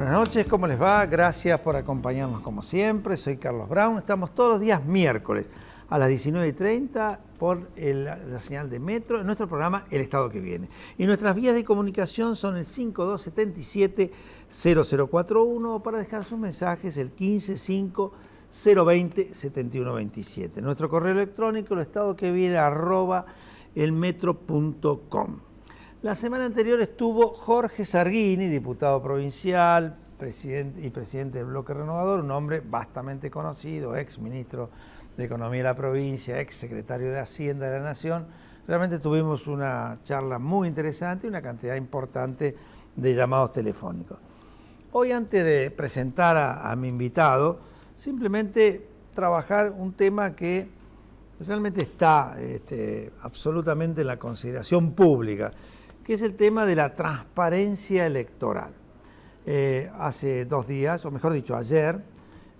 Buenas noches, ¿cómo les va? Gracias por acompañarnos como siempre. Soy Carlos Brown. Estamos todos los días miércoles a las 19:30 por la señal de Metro en nuestro programa El Estado que Viene. Y nuestras vías de comunicación son el 5277-0041 para dejar sus mensajes el 155-020-7127. Nuestro correo electrónico, elestadoqueviene@elmetro.com. La semana anterior estuvo Jorge Sarguini, diputado provincial, presidente del Bloque Renovador, un hombre bastante conocido, ex ministro de Economía de la provincia, ex secretario de Hacienda de la Nación. Realmente tuvimos una charla muy interesante y una cantidad importante de llamados telefónicos. Hoy, antes de presentar a mi invitado, simplemente trabajar un tema que realmente está absolutamente en la consideración pública, que es el tema de la transparencia electoral. Hace 2 días, o mejor dicho, ayer,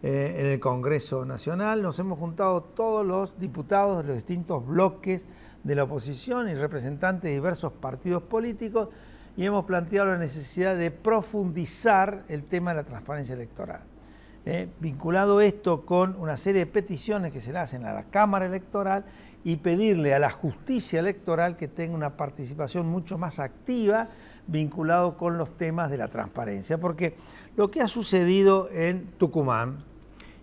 en el Congreso Nacional nos hemos juntado todos los diputados de los distintos bloques de la oposición y representantes de diversos partidos políticos y hemos planteado la necesidad de profundizar el tema de la transparencia electoral. Vinculado esto con una serie de peticiones que se le hacen a la Cámara Electoral y pedirle a la justicia electoral que tenga una participación mucho más activa vinculado con los temas de la transparencia. Porque lo que ha sucedido en Tucumán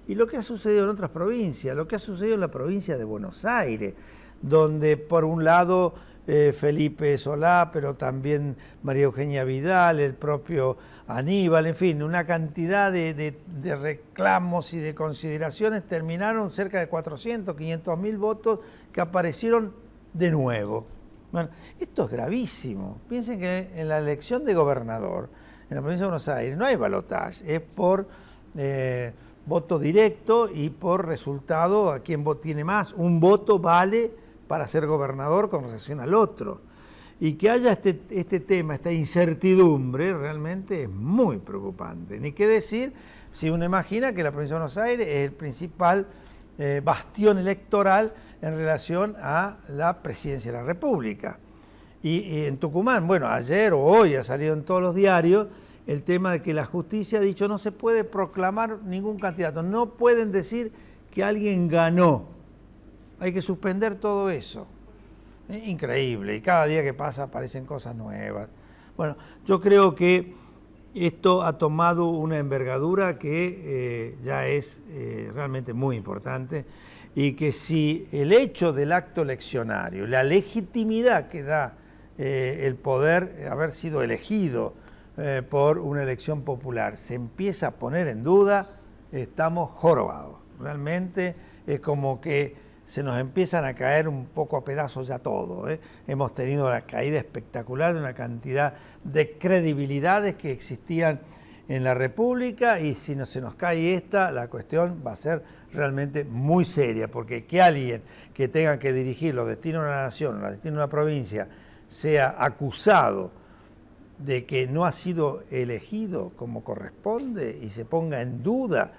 y lo que ha sucedido en otras provincias, lo que ha sucedido en la provincia de Buenos Aires, donde por un lado Felipe Solá, pero también María Eugenia Vidal, el propio Aníbal, en fin, una cantidad de reclamos y de consideraciones terminaron cerca de 400, 500 mil votos que aparecieron de nuevo. Bueno, esto es gravísimo. Piensen que en la elección de gobernador en la provincia de Buenos Aires no hay balotaje, es por voto directo y por resultado a quien tiene más. Un voto vale para ser gobernador con relación al otro. Y que haya este tema, esta incertidumbre, realmente es muy preocupante. Ni qué decir si uno imagina que la provincia de Buenos Aires es el principal bastión electoral en relación a la presidencia de la República. Y en Tucumán, bueno, ayer o hoy ha salido en todos los diarios el tema de que la justicia ha dicho no se puede proclamar ningún candidato, no pueden decir que alguien ganó, hay que suspender todo eso. Increíble, y cada día que pasa aparecen cosas nuevas. Bueno, yo creo que esto ha tomado una envergadura que ya es realmente muy importante y que si el hecho del acto eleccionario, la legitimidad que da el poder haber sido elegido por una elección popular se empieza a poner en duda, estamos jorobados. Realmente es como que se nos empiezan a caer un poco a pedazos ya todo. Hemos tenido la caída espectacular de una cantidad de credibilidades que existían en la República y si no se nos cae esta, la cuestión va a ser realmente muy seria, porque que alguien que tenga que dirigir los destinos de una nación, los destinos de una provincia, sea acusado de que no ha sido elegido como corresponde y se ponga en duda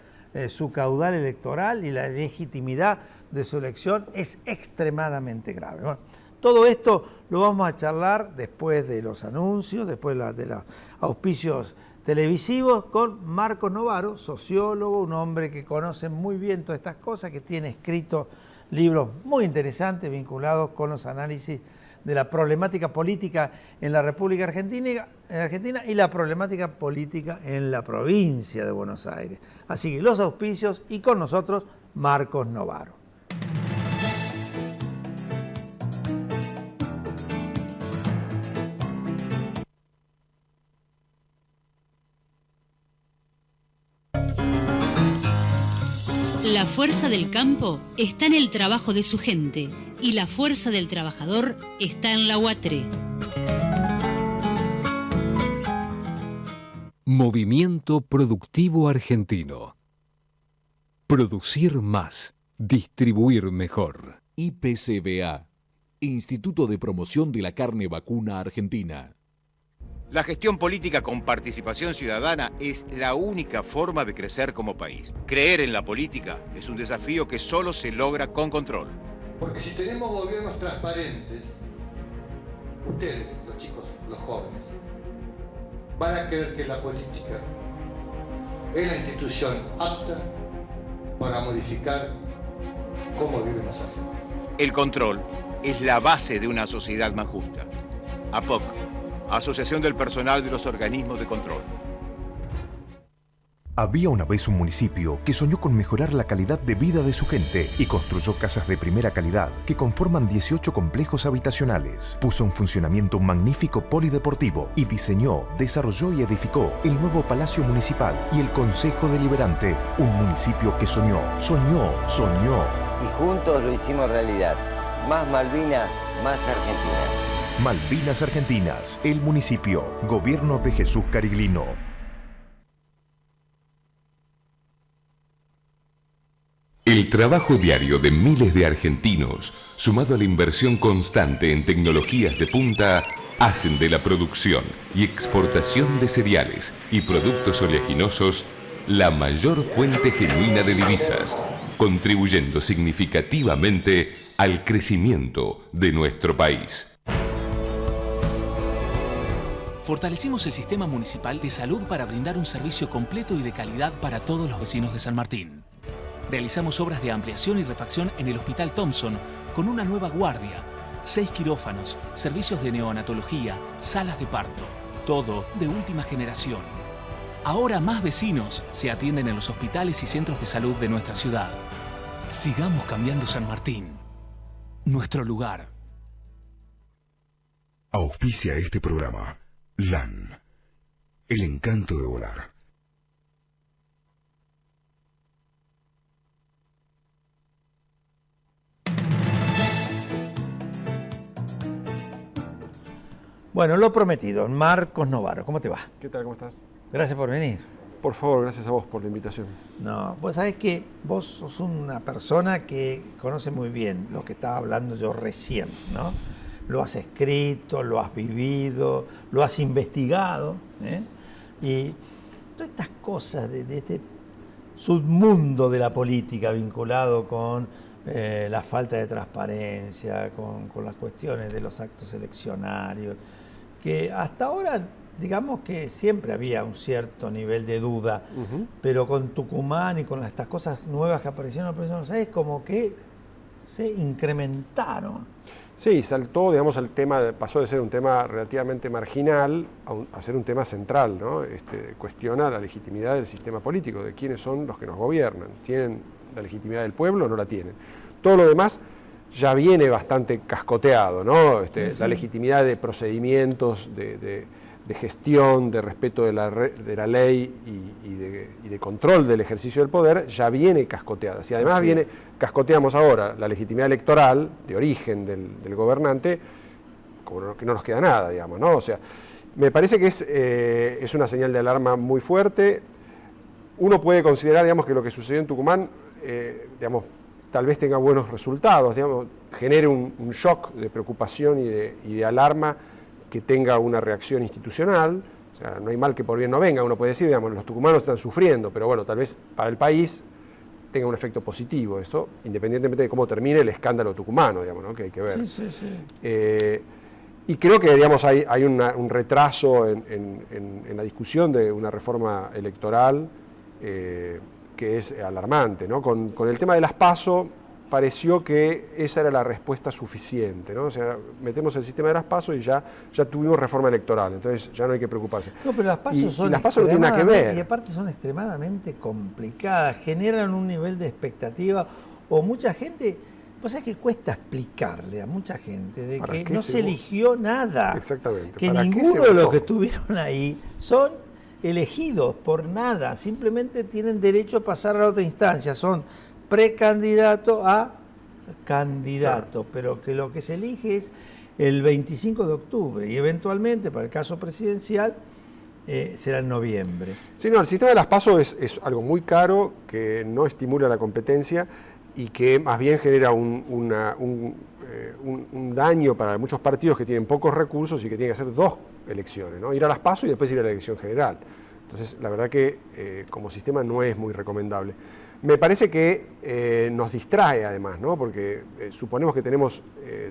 su caudal electoral y la legitimidad de su elección es extremadamente grave. Bueno, todo esto lo vamos a charlar después de los anuncios, después de los auspicios televisivos con Marcos Novaro, sociólogo, un hombre que conoce muy bien todas estas cosas, que tiene escritos libros muy interesantes vinculados con los análisis de la problemática política en la República Argentina y la problemática política en la provincia de Buenos Aires. Así que los auspicios y con nosotros Marcos Novaro. La fuerza del campo está en el trabajo de su gente y la fuerza del trabajador está en la UATRE. Movimiento Productivo Argentino. Producir más, distribuir mejor. IPCBA, Instituto de Promoción de la Carne Vacuna Argentina. La gestión política con participación ciudadana es la única forma de crecer como país. Creer en la política es un desafío que solo se logra con control. Porque si tenemos gobiernos transparentes, ustedes, los chicos, los jóvenes, van a creer que la política es la institución apta para modificar cómo viven los argentinos. El control es la base de una sociedad más justa. APOC, Asociación del Personal de los Organismos de Control. Había una vez un municipio que soñó con mejorar la calidad de vida de su gente y construyó casas de primera calidad que conforman 18 complejos habitacionales. Puso en funcionamiento un magnífico polideportivo y diseñó, desarrolló y edificó el nuevo Palacio Municipal y el Consejo Deliberante. Un municipio que soñó. Y juntos lo hicimos realidad. Más Malvinas, más Argentina. Malvinas Argentinas, el municipio. Gobierno de Jesús Cariglino. El trabajo diario de miles de argentinos, sumado a la inversión constante en tecnologías de punta, hacen de la producción y exportación de cereales y productos oleaginosos la mayor fuente genuina de divisas, contribuyendo significativamente al crecimiento de nuestro país. Fortalecimos el sistema municipal de salud para brindar un servicio completo y de calidad para todos los vecinos de San Martín. Realizamos obras de ampliación y refacción en el Hospital Thompson con una nueva guardia, 6 quirófanos, servicios de neonatología, salas de parto, todo de última generación. Ahora más vecinos se atienden en los hospitales y centros de salud de nuestra ciudad. Sigamos cambiando San Martín, nuestro lugar. Auspicia este programa LAN, el encanto de volar. Bueno, lo prometido, Marcos Novaro, ¿cómo te va? ¿Qué tal? ¿Cómo estás? Gracias por venir. Por favor, gracias a vos por la invitación. No, pues sabés que vos sos una persona que conoce muy bien lo que estaba hablando yo recién, ¿no? Lo has escrito, lo has vivido, lo has investigado, ¿eh? Y todas estas cosas de este submundo de la política vinculado con la falta de transparencia, con las cuestiones de los actos eleccionarios, que hasta ahora, digamos que siempre había un cierto nivel de duda, pero con Tucumán y con estas cosas nuevas que aparecieron, ¿sabes? Como que se incrementaron. Sí, saltó, digamos, el tema, pasó de ser un tema relativamente marginal a ser un tema central, ¿no? Cuestiona la legitimidad del sistema político, de quiénes son los que nos gobiernan. ¿Tienen la legitimidad del pueblo o no la tienen? Todo lo demás ya viene bastante cascoteado, ¿no? La legitimidad de procedimientos, de gestión, de respeto de la ley y de control del ejercicio del poder, ya viene cascoteada. Si además cascoteamos ahora la legitimidad electoral de origen del gobernante, como que no nos queda nada, digamos, ¿no? O sea, me parece que es una señal de alarma muy fuerte. Uno puede considerar, digamos, que lo que sucedió en Tucumán, digamos, tal vez tenga buenos resultados, digamos, genere un shock de preocupación y de alarma que tenga una reacción institucional. O sea, no hay mal que por bien no venga, uno puede decir, digamos, los tucumanos están sufriendo, pero bueno, tal vez para el país tenga un efecto positivo esto, independientemente de cómo termine el escándalo tucumano, digamos, ¿no? Que hay que ver. Sí. Y creo que, digamos, hay un retraso en la discusión de una reforma electoral que es alarmante, ¿no? Con el tema de las PASO pareció que esa era la respuesta suficiente, ¿no? O sea, metemos el sistema de las PASO y ya tuvimos reforma electoral, entonces ya no hay que preocuparse. No, pero las PASO las PASO no tienen nada que ver. Y aparte son extremadamente complicadas, generan un nivel de expectativa, o mucha gente, pues es que cuesta explicarle a mucha gente de que no se eligió nada. Exactamente. Que ninguno de los que estuvieron ahí son elegidos por nada, simplemente tienen derecho a pasar a la otra instancia, son precandidato a candidato, claro. Pero que lo que se elige es el 25 de octubre y eventualmente, para el caso presidencial, será en noviembre. Sí, no, el sistema de las PASO es algo muy caro, que no estimula la competencia y que más bien genera un daño para muchos partidos que tienen pocos recursos y que tienen que hacer 2 elecciones, ¿no? Ir a las PASO y después ir a la elección general. Entonces, la verdad que como sistema no es muy recomendable. Me parece que nos distrae además, ¿no? Porque suponemos que tenemos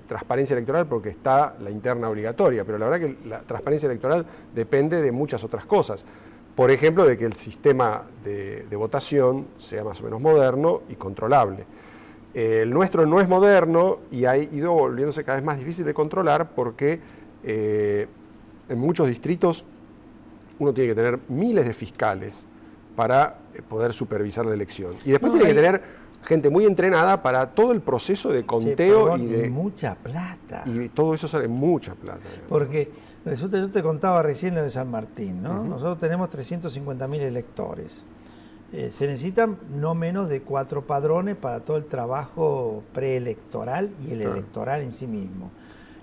transparencia electoral porque está la interna obligatoria, pero la verdad que la transparencia electoral depende de muchas otras cosas. por ejemplo, de que el sistema de votación sea más o menos moderno y controlable. El nuestro no es moderno y ha ido volviéndose cada vez más difícil de controlar porque en muchos distritos uno tiene que tener miles de fiscales para poder supervisar la elección. Y después tiene que tener gente muy entrenada para todo el proceso de conteo y mucha plata. Y todo eso sale mucha plata. Porque resulta, yo te contaba recién lo de San Martín, ¿no? Nosotros tenemos 350.000 electores. Se necesitan no menos de 4 padrones para todo el trabajo preelectoral y el electoral en sí mismo.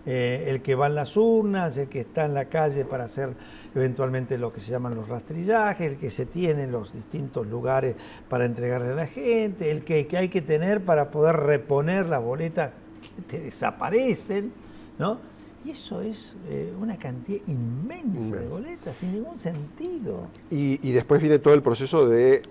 El que va en las urnas, el que está en la calle para hacer eventualmente lo que se llaman los rastrillajes, el que se tiene en los distintos lugares para entregarle a la gente, el que hay que tener para poder reponer las boletas que te desaparecen, ¿no? Y eso es una cantidad inmensa de boletas, sin ningún sentido. Y después viene todo el proceso de,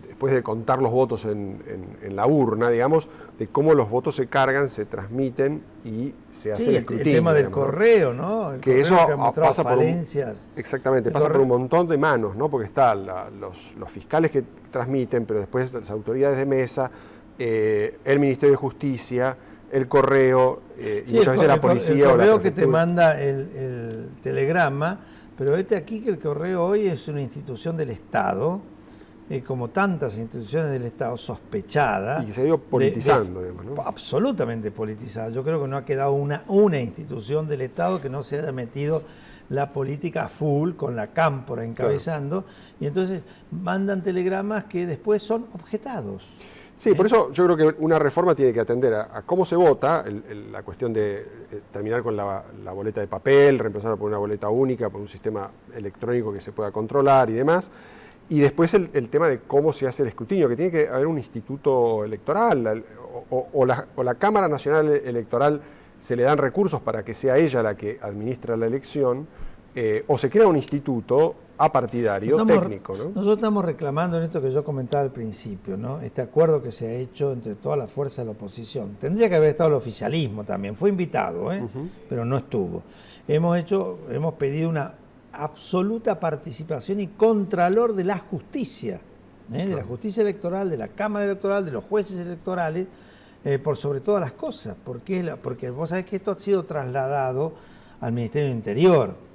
después de contar los votos en la urna, digamos, de cómo los votos se cargan, se transmiten y se hace el escrutinio. El tema del correo, ¿no? Que eso pasa falencias. Exactamente, pasa por un montón de manos, ¿no? Porque están los fiscales que transmiten, pero después las autoridades de mesa, el Ministerio de Justicia, el correo, y muchas veces la policía. El correo que te manda el telegrama, pero vete aquí que el correo hoy es una institución del Estado, como tantas instituciones del Estado, sospechada. Y se ha ido politizando, digamos, ¿no? Absolutamente politizada. Yo creo que no ha quedado una institución del Estado que no se haya metido la política full, con la Cámpora encabezando, y entonces mandan telegramas que después son objetados. Sí, por eso yo creo que una reforma tiene que atender a cómo se vota, la cuestión de terminar con la boleta de papel, reemplazarla por una boleta única, por un sistema electrónico que se pueda controlar y demás. Y después el tema de cómo se hace el escrutinio, que tiene que haber un instituto electoral o la Cámara Nacional Electoral se le dan recursos para que sea ella la que administra la elección, o se crea un instituto apartidario, técnico, ¿no? Nosotros estamos reclamando en esto que yo comentaba al principio, ¿no? Este acuerdo que se ha hecho entre todas las fuerzas de la oposición. Tendría que haber estado el oficialismo también, fue invitado, pero no estuvo. Hemos pedido una absoluta participación y contralor de la justicia, de la justicia electoral, de la Cámara Electoral, de los jueces electorales, por sobre todas las cosas, porque vos sabés que esto ha sido trasladado al Ministerio del Interior.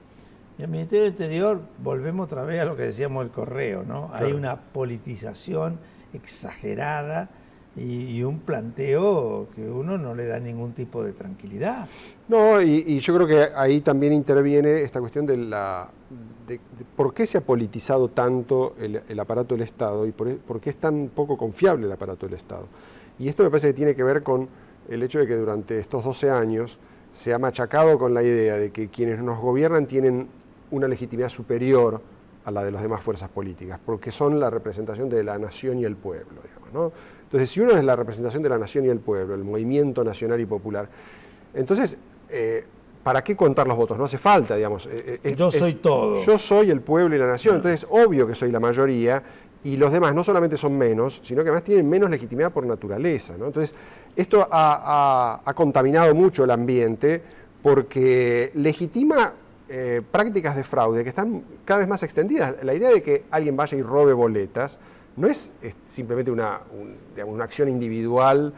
Y al Ministerio del Interior volvemos otra vez a lo que decíamos del correo, ¿no? Claro. Hay una politización exagerada y un planteo que uno no le da ningún tipo de tranquilidad. No, y yo creo que ahí también interviene esta cuestión de por qué se ha politizado tanto el aparato del Estado y por qué es tan poco confiable el aparato del Estado. Y esto me parece que tiene que ver con el hecho de que durante estos 12 años se ha machacado con la idea de que quienes nos gobiernan tienen una legitimidad superior a la de las demás fuerzas políticas, porque son la representación de la nación y el pueblo, digamos, ¿no? Entonces, si uno es la representación de la nación y el pueblo, el movimiento nacional y popular, entonces, ¿para qué contar los votos? No hace falta, digamos. Yo soy todo. Yo soy el pueblo y la nación, entonces obvio que soy la mayoría, y los demás no solamente son menos, sino que además tienen menos legitimidad por naturaleza, ¿no? Entonces, esto ha contaminado mucho el ambiente porque legitima prácticas de fraude que están cada vez más extendidas. La idea de que alguien vaya y robe boletas no es simplemente una acción individual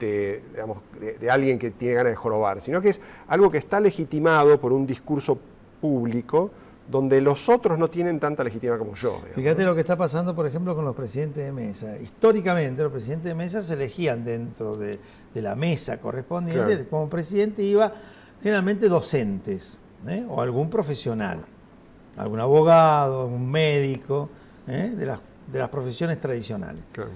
digamos, de alguien que tiene ganas de jorobar, sino que es algo que está legitimado por un discurso público donde los otros no tienen tanta legitimidad como yo. Digamos. Fíjate lo que está pasando, por ejemplo, con los presidentes de mesa. Históricamente, los presidentes de mesa se elegían dentro de la mesa correspondiente. Claro. Como presidente iba generalmente docentes, o algún profesional, algún abogado, algún médico, de las profesiones tradicionales. Claro.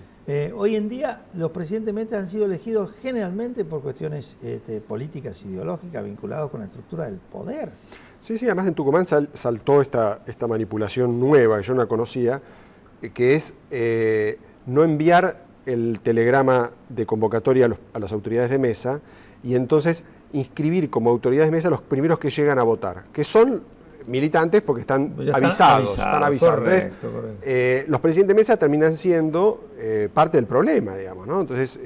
Hoy en día los presidentes de mesa han sido elegidos generalmente por cuestiones políticas, ideológicas, vinculadas con la estructura del poder. Sí, además en Tucumán saltó esta manipulación nueva que yo no conocía, que es no enviar el telegrama de convocatoria a las autoridades de mesa y entonces inscribir como autoridades de mesa los primeros que llegan a votar, que son militantes porque están avisados. Correcto. Los presidentes de mesa terminan siendo parte del problema, digamos, ¿no? Entonces,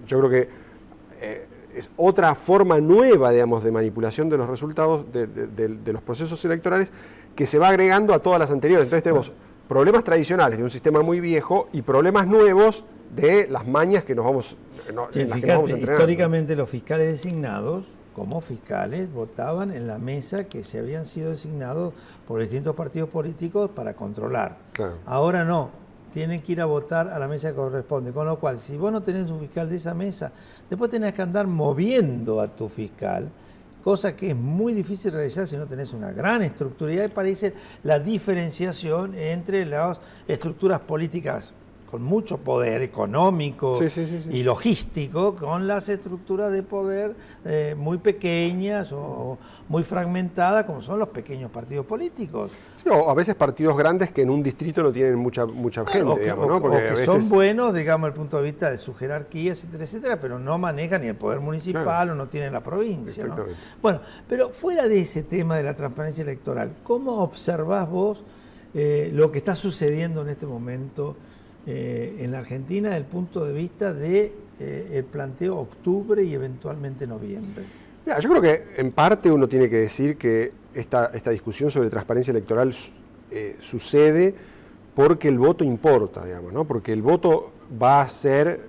yo creo que es otra forma nueva, digamos, de manipulación de los resultados de los procesos electorales que se va agregando a todas las anteriores. Entonces tenemos problemas tradicionales de un sistema muy viejo y problemas nuevos de las mañas que nos vamos, en las que nos vamos entrenando. Históricamente los fiscales designados como fiscales votaban en la mesa que se habían sido designados por distintos partidos políticos para controlar. Claro. Ahora no, tienen que ir a votar a la mesa que corresponde, con lo cual si vos no tenés un fiscal de esa mesa, después tenés que andar moviendo a tu fiscal, cosa que es muy difícil realizar si no tenés una gran estructura. Y ahí aparece la diferenciación entre las estructuras políticas con mucho poder económico y logístico, con las estructuras de poder muy pequeñas o muy fragmentadas, como son los pequeños partidos políticos. Sí, o a veces partidos grandes que en un distrito no tienen mucha gente, digamos, ¿no? Porque a veces son buenos, digamos, desde el punto de vista de su jerarquía, etcétera, etcétera, pero no manejan ni el poder municipal o no tienen la provincia, ¿no? Bueno, pero fuera de ese tema de la transparencia electoral, ¿cómo observás vos lo que está sucediendo en este momento en la Argentina desde el punto de vista de el planteo octubre y eventualmente noviembre? Mira, yo creo que en parte uno tiene que decir que esta discusión sobre transparencia electoral sucede porque el voto importa, digamos, ¿no? Porque el voto va a ser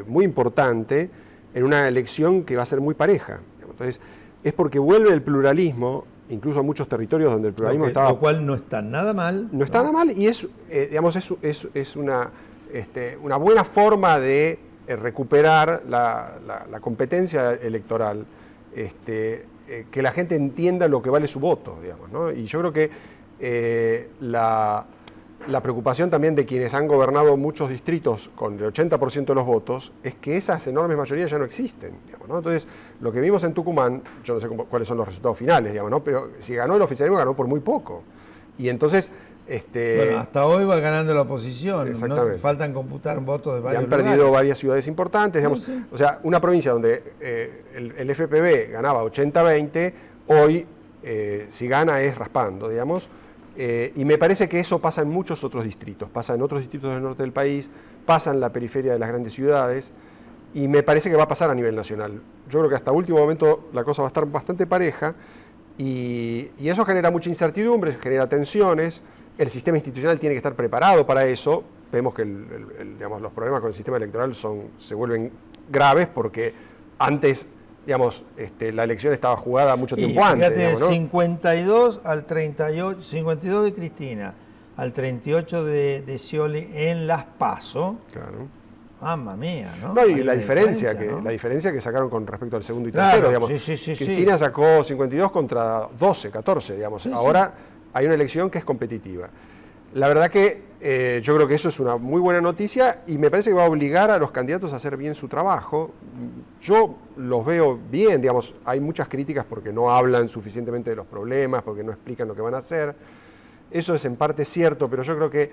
muy importante en una elección que va a ser muy pareja, digamos. Entonces, es porque vuelve el pluralismo, incluso a muchos territorios donde el pluralismo estaba... Lo cual no está nada mal. No está nada mal y es, digamos, es una buena forma de recuperar la competencia electoral, que la gente entienda lo que vale su voto, digamos, ¿no? Y yo creo que la preocupación también de quienes han gobernado muchos distritos con el 80% de los votos es que esas enormes mayorías ya no existen, digamos, ¿no? Entonces, lo que vimos en Tucumán, yo no sé cuáles son los resultados finales, digamos, ¿no? Pero si ganó el oficialismo, ganó por muy poco. Y entonces... Bueno, hasta hoy va ganando la oposición, ¿no? Faltan computar votos de varios lugares. Han perdido varias ciudades importantes, digamos. Sí. O sea, una provincia donde el FPV ganaba 80-20, hoy si gana es raspando, digamos. Y me parece que eso pasa en muchos otros distritos, pasa en otros distritos del norte del país, pasa en la periferia de las grandes ciudades, y me parece que va a pasar a nivel nacional. Yo creo que hasta último momento la cosa va a estar bastante pareja, y eso genera mucha incertidumbre, genera tensiones. El sistema institucional tiene que estar preparado para eso. Vemos que digamos, los problemas con el sistema electoral se vuelven graves porque antes, digamos, la elección estaba jugada mucho tiempo antes. Digamos, ¿no? 52 al 38, 52 de Cristina al 38 de Scioli en las PASO. Claro. Mamma mía, ¿no? No, y la diferencia que sacaron con respecto al segundo y tercero, digamos. Cristina sacó 52 contra 12, 14, digamos. Ahora hay una elección que es competitiva. La verdad que yo creo que eso es una muy buena noticia y me parece que va a obligar a los candidatos a hacer bien su trabajo. Yo los veo bien, digamos, hay muchas críticas porque no hablan suficientemente de los problemas, porque no explican lo que van a hacer. Eso es en parte cierto, pero yo creo que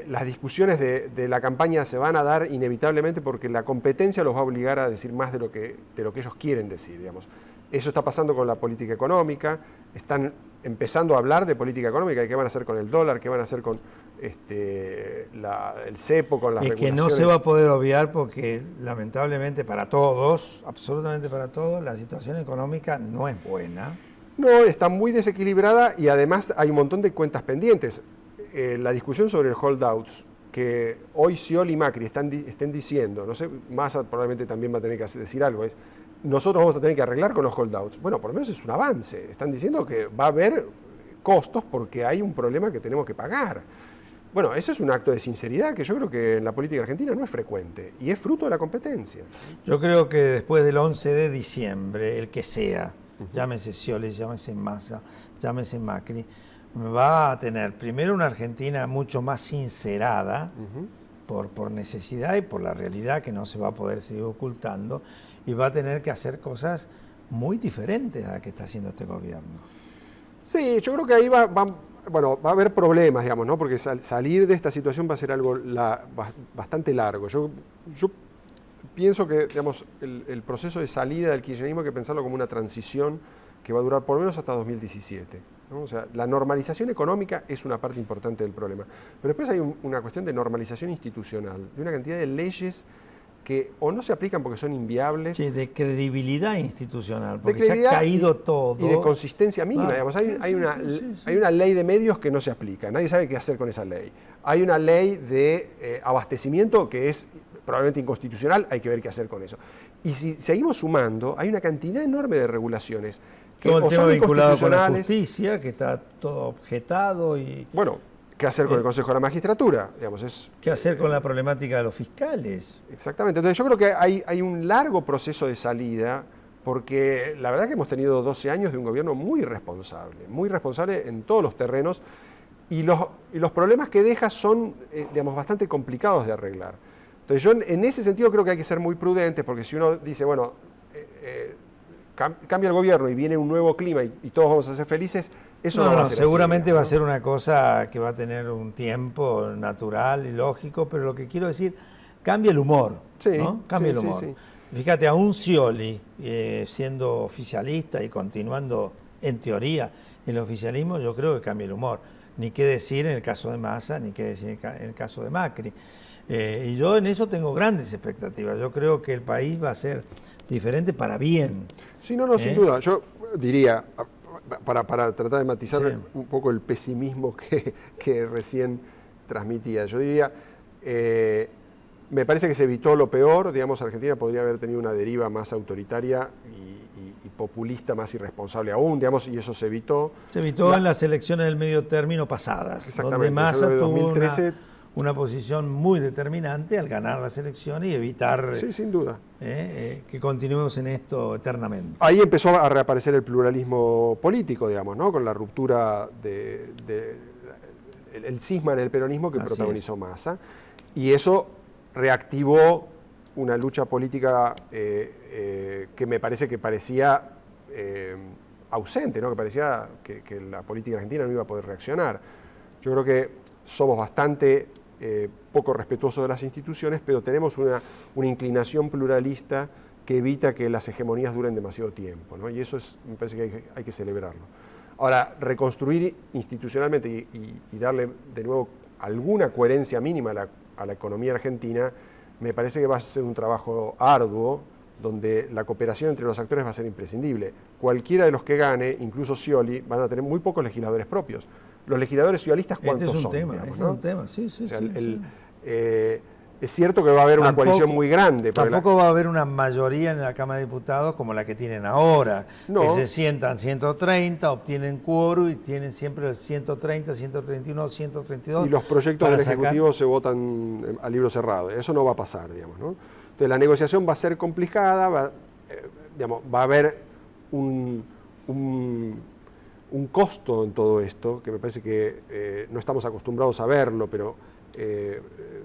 las discusiones de la campaña se van a dar inevitablemente porque la competencia los va a obligar a decir más de lo que ellos quieren decir, digamos. Eso está pasando con la política económica, están empezando a hablar de política económica y qué van a hacer con el dólar, qué van a hacer con el cepo, con las regulaciones. Que no se va a poder obviar porque lamentablemente para todos, absolutamente para todos, la situación económica no es buena. No, está muy desequilibrada y además hay un montón de cuentas pendientes. La discusión sobre el holdouts, que hoy Scioli y Macri estén diciendo, no sé, Massa probablemente también va a tener que decir algo, es nosotros vamos a tener que arreglar con los holdouts. Bueno, por lo menos es un avance. Están diciendo que va a haber costos porque hay un problema que tenemos que pagar. Bueno, eso es un acto de sinceridad que yo creo que en la política argentina no es frecuente y es fruto de la competencia. Yo creo que después del 11 de diciembre, el que sea, llámese Scioli, llámese Massa, llámese Macri, va a tener primero una Argentina mucho más sincerada por necesidad y por la realidad que no se va a poder seguir ocultando, y va a tener que hacer cosas muy diferentes a las que está haciendo este gobierno. Sí, yo creo que ahí va a haber problemas, digamos, ¿no? Porque salir de esta situación va a ser algo bastante largo. Yo pienso que, digamos, el proceso de salida del kirchnerismo hay que pensarlo como una transición que va a durar por lo menos hasta 2017. ¿no? O sea, la normalización económica es una parte importante del problema. Pero después hay una cuestión de normalización institucional, de una cantidad de leyes que o no se aplican porque son inviables. Sí, de credibilidad institucional, porque se ha caído todo. Y de consistencia mínima. Digamos, hay una ley de medios que no se aplica, nadie sabe qué hacer con esa ley. Hay una ley de abastecimiento que es probablemente inconstitucional, hay que ver qué hacer con eso. Y si seguimos sumando, hay una cantidad enorme de regulaciones que todo el tema son vinculado con la inconstitucionales. justicia, que está todo objetado y... Bueno, ¿qué hacer con el Consejo de la Magistratura? Digamos, ¿qué hacer con la problemática de los fiscales? Exactamente. Entonces yo creo que hay un largo proceso de salida, porque la verdad que hemos tenido 12 años de un gobierno muy responsable en todos los terrenos, y los problemas que deja son, digamos, bastante complicados de arreglar. Entonces yo en ese sentido creo que hay que ser muy prudentes, porque si uno dice, bueno, cambia el gobierno y viene un nuevo clima y todos vamos a ser felices, eso no va a ser seguramente así, ¿no? va a ser una cosa que va a tener un tiempo natural y lógico, pero lo que quiero decir, cambia el humor, ¿no? Cambia el humor. Sí. Fíjate, a un Scioli, siendo oficialista y continuando en teoría el oficialismo, yo creo que cambia el humor. Ni qué decir en el caso de Massa, ni qué decir en el caso de Macri. Y yo en eso tengo grandes expectativas. Yo creo que el país va a ser diferente para bien. Sí, no, sin duda. Yo diría, para tratar de matizar un poco el pesimismo que recién transmitía, yo diría, me parece que se evitó lo peor. Digamos, Argentina podría haber tenido una deriva más autoritaria y populista, más irresponsable aún, digamos, y eso se evitó. Se evitó en las elecciones del medio término pasadas, donde Massa tuvo una posición muy determinante al ganar las elecciones y evitar sin duda. Que continuemos en esto eternamente. Ahí empezó a reaparecer el pluralismo político, digamos, ¿no? Con la ruptura el cisma en el peronismo que protagonizó Massa, y eso reactivó una lucha política que me parece que parecía ausente, ¿no? Que parecía que la política argentina no iba a poder reaccionar. Yo creo que somos bastante poco respetuosos de las instituciones, pero tenemos una inclinación pluralista que evita que las hegemonías duren demasiado tiempo, ¿no? Y eso me parece que hay que celebrarlo. Ahora, reconstruir institucionalmente y darle de nuevo alguna coherencia mínima a la economía argentina, me parece que va a ser un trabajo arduo, donde la cooperación entre los actores va a ser imprescindible. Cualquiera de los que gane, incluso Scioli, van a tener muy pocos legisladores propios. Los legisladores sciolitas, ¿cuántos son? Es un tema, sí. Es cierto que va a haber una coalición muy grande. Tampoco va a haber una mayoría en la Cámara de Diputados como la que tienen ahora, que se sientan 130, obtienen quórum y tienen siempre el 130, 131, 132. Y los proyectos del Ejecutivo se votan a libro cerrado. Eso no va a pasar, digamos, ¿no? Entonces la negociación va a ser complicada, va a haber un costo en todo esto, que me parece que no estamos acostumbrados a verlo, pero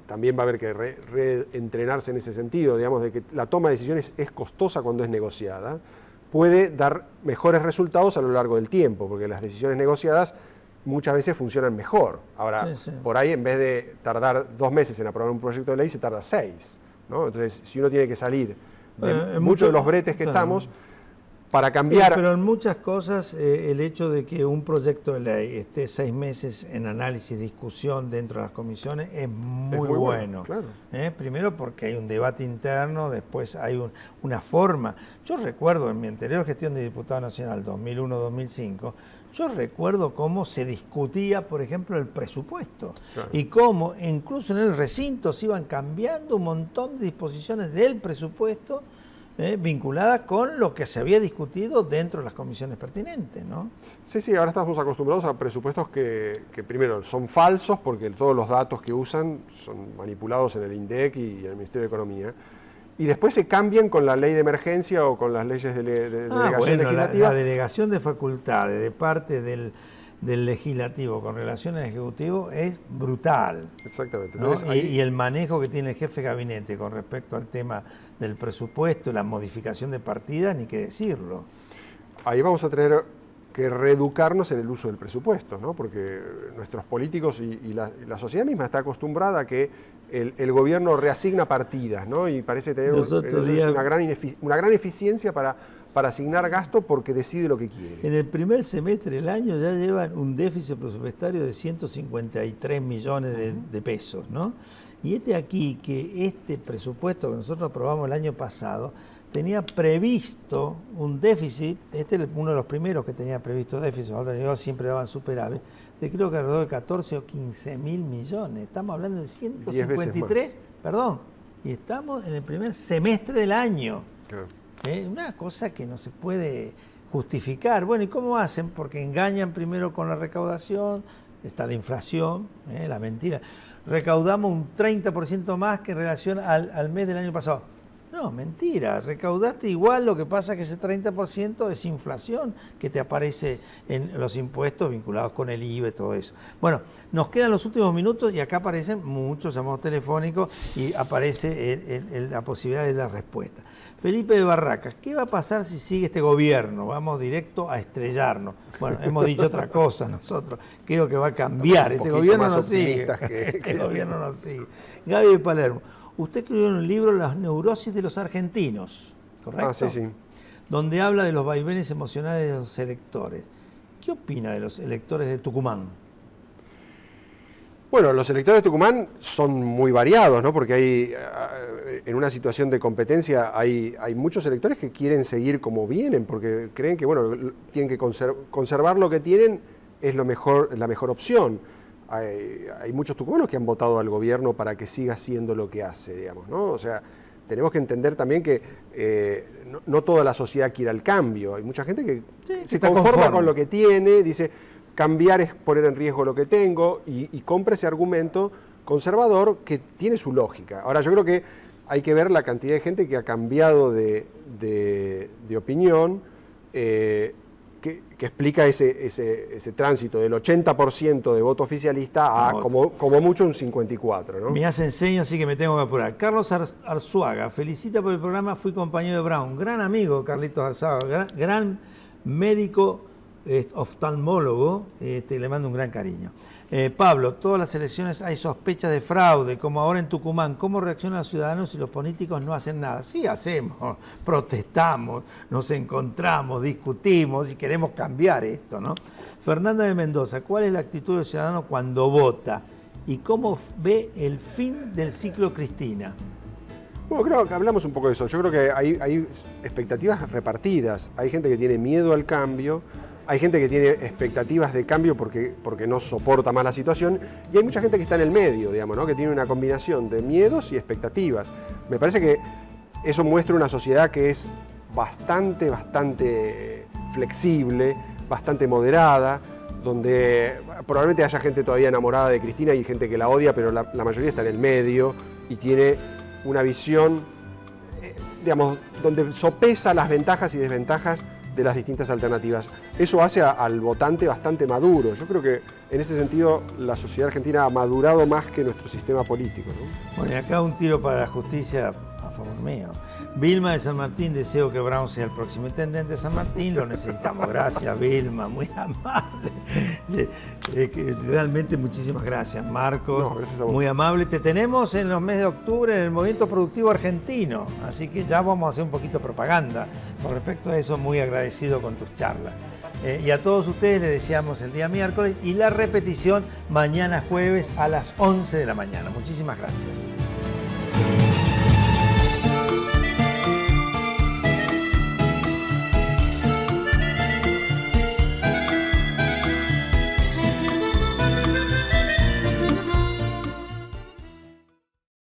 también va a haber que reentrenarse en ese sentido, digamos, de que la toma de decisiones es costosa cuando es negociada, puede dar mejores resultados a lo largo del tiempo, porque las decisiones negociadas muchas veces funcionan mejor. Ahora, por ahí en vez de tardar 2 meses en aprobar un proyecto de ley, se tarda 6, ¿no? Entonces, si uno tiene que salir de muchos de los bretes que estamos, para cambiar... pero en muchas cosas el hecho de que un proyecto de ley esté 6 meses en análisis, discusión dentro de las comisiones es muy bueno. Claro. Primero porque hay un debate interno, después hay una forma. Yo recuerdo en mi anterior gestión de diputado nacional, 2001-2005, yo recuerdo cómo se discutía, por ejemplo, el presupuesto, y cómo incluso en el recinto se iban cambiando un montón de disposiciones del presupuesto vinculadas con lo que se había discutido dentro de las comisiones pertinentes, ¿no? Sí, ahora estamos acostumbrados a presupuestos que primero son falsos, porque todos los datos que usan son manipulados en el INDEC y en el Ministerio de Economía, y después se cambian con la ley de emergencia o con las leyes de delegación legislativa. La delegación de facultades de parte del legislativo con relación al ejecutivo es brutal. Exactamente. ¿No? Y el manejo que tiene el jefe de gabinete con respecto al tema del presupuesto, la modificación de partidas, ni qué decirlo. Ahí vamos a tener que reeducarnos en el uso del presupuesto, ¿no? Porque nuestros políticos y la sociedad misma está acostumbrada a que el gobierno reasigna partidas, ¿no? Y parece tener una gran eficiencia para para asignar gasto porque decide lo que quiere. En el primer semestre del año ya llevan un déficit presupuestario de 153 millones de pesos, ¿no? Y aquí que este presupuesto que nosotros aprobamos el año pasado tenía previsto un déficit, este es uno de los primeros que tenía previsto déficit, otros siempre daban superávit, de creo que alrededor de 14 o 15 mil millones. Estamos hablando de 153, perdón, y estamos en el primer semestre del año. Claro. Una cosa que no se puede justificar. Bueno, ¿y cómo hacen? Porque engañan primero con la recaudación, está la inflación, la mentira. Recaudamos un 30% más que en relación al mes del año pasado. No, mentira, recaudaste igual, lo que pasa es que ese 30% es inflación que te aparece en los impuestos vinculados con el IVA y todo eso. Bueno, nos quedan los últimos minutos y acá aparecen muchos llamados telefónicos y aparece la posibilidad de la respuesta. Felipe de Barracas, ¿qué va a pasar si sigue este gobierno? Vamos directo a estrellarnos. Bueno, hemos dicho otra cosa nosotros, creo que va a cambiar, este gobierno no sigue. Este gobierno no sigue. Gaby de Palermo. Usted escribió en un libro Las neurosis de los argentinos, ¿correcto? Sí, sí. Donde habla de los vaivenes emocionales de los electores. ¿Qué opina de los electores de Tucumán? Bueno, los electores de Tucumán son muy variados, ¿no? Porque hay, en una situación de competencia hay muchos electores que quieren seguir como vienen, porque creen que, bueno, tienen que conservar lo que tienen, es la mejor opción. Hay muchos tucumanos que han votado al gobierno para que siga haciendo lo que hace, digamos, ¿no? O sea, tenemos que entender también que no toda la sociedad quiere el cambio. Hay mucha gente que se conforma con lo que tiene, dice, cambiar es poner en riesgo lo que tengo, y compra ese argumento conservador que tiene su lógica. Ahora, yo creo que hay que ver la cantidad de gente que ha cambiado de opinión, que explica ese tránsito del 80% de voto oficialista a como mucho un 54%, ¿no? Me hacen señas, así que me tengo que apurar. Carlos Arzuaga, felicita por el programa, fui compañero de Brown, gran amigo Carlitos Arzuaga, gran médico oftalmólogo, le mando un gran cariño. Pablo, todas las elecciones hay sospechas de fraude, como ahora en Tucumán. ¿Cómo reaccionan los ciudadanos si los políticos no hacen nada? Sí, hacemos, protestamos, nos encontramos, discutimos y queremos cambiar esto, ¿no? Fernanda de Mendoza, ¿cuál es la actitud del ciudadano cuando vota? ¿Y cómo ve el fin del ciclo Cristina? Bueno, creo que hablamos un poco de eso. Yo creo que hay expectativas repartidas. Hay gente que tiene miedo al cambio. Hay gente que tiene expectativas de cambio porque no soporta más la situación, y hay mucha gente que está en el medio, digamos, ¿no? Que tiene una combinación de miedos y expectativas. Me parece que eso muestra una sociedad que es bastante flexible, bastante moderada, donde probablemente haya gente todavía enamorada de Cristina y gente que la odia, pero la mayoría está en el medio y tiene una visión, digamos, donde sopesa las ventajas y desventajas de las distintas alternativas. Eso hace al votante bastante maduro. Yo creo que en ese sentido la sociedad argentina ha madurado más que nuestro sistema político, ¿no? Bueno, y acá un tiro para la justicia a favor mío. Vilma de San Martín, deseo que Brown sea el próximo intendente de San Martín, lo necesitamos. Gracias, Vilma, muy amable. Realmente muchísimas gracias, Marcos. No, gracias a vos. Muy amable. Te tenemos en los meses de octubre en el Movimiento Productivo Argentino, así que ya vamos a hacer un poquito de propaganda con respecto a eso. Muy agradecido con tus charlas. Y a todos ustedes les deseamos el día miércoles y la repetición mañana jueves a las 11 de la mañana. Muchísimas gracias.